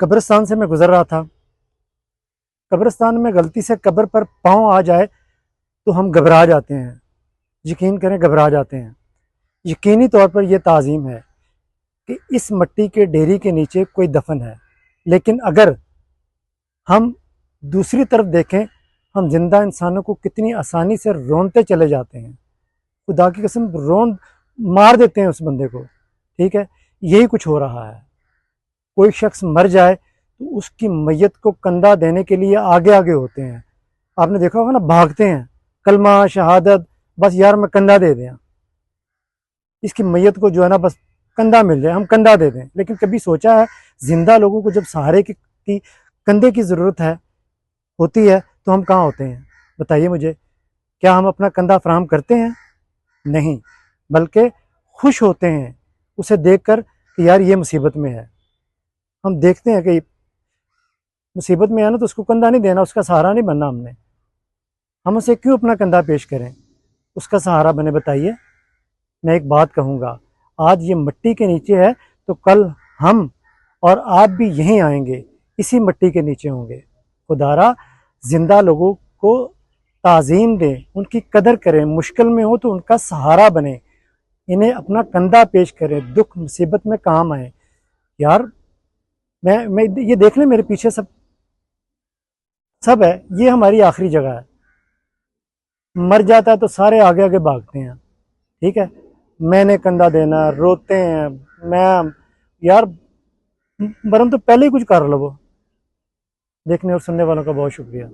कब्रिस्तान से मैं गुजर रहा था। कब्रिस्तान में गलती से कब्र पर पाँव आ जाए तो हम घबरा जाते हैं, यकीन करें घबरा जाते हैं। यकीनी तौर पर यह ताज़ीम है कि इस मिट्टी के ढेरी के नीचे कोई दफन है, लेकिन अगर हम दूसरी तरफ देखें, हम जिंदा इंसानों को कितनी आसानी से रोनते चले जाते हैं। खुदा की कसम रोन मार देते हैं उस बंदे को। ठीक है, यही कुछ हो रहा है। कोई शख्स मर जाए तो उसकी मैयत को कंधा देने के लिए आगे आगे होते हैं। आपने देखा होगा ना, भागते हैं, कलमा शहादत, बस यार मैं कंधा दे दें, इसकी मैयत को जो है ना बस कंधा मिल जाए, हम कंधा दे दें। लेकिन कभी सोचा है जिंदा लोगों को जब सहारे की कंधे की ज़रूरत है होती है तो हम कहाँ होते हैं? बताइए मुझे, क्या हम अपना कंधा फराहम करते हैं? नहीं, बल्कि खुश होते हैं उसे देखकर कि यार ये मुसीबत में है। हम देखते हैं कि मुसीबत में है ना, तो उसको कंधा नहीं देना, उसका सहारा नहीं बनना हमने। हम उसे क्यों अपना कंधा पेश करें, उसका सहारा बने? बताइए। मैं एक बात कहूँगा, आज ये मिट्टी के नीचे है तो कल हम और आप भी यहीं आएंगे, इसी मिट्टी के नीचे होंगे। खुदारा जिंदा लोगों को ताज़ीम दें, उनकी कदर करें, मुश्किल में हो तो उनका सहारा बने, इन्हें अपना कंधा पेश करें, दुख मुसीबत में काम आए। यार मैं ये देख लें, मेरे पीछे सब है, ये हमारी आखिरी जगह है। मर जाता है तो सारे आगे आगे भागते हैं। ठीक है, मैंने कंधा देना, रोते हैं। मैं यार मरम तो पहले ही कुछ कर लो। देखने और सुनने वालों का बहुत शुक्रिया।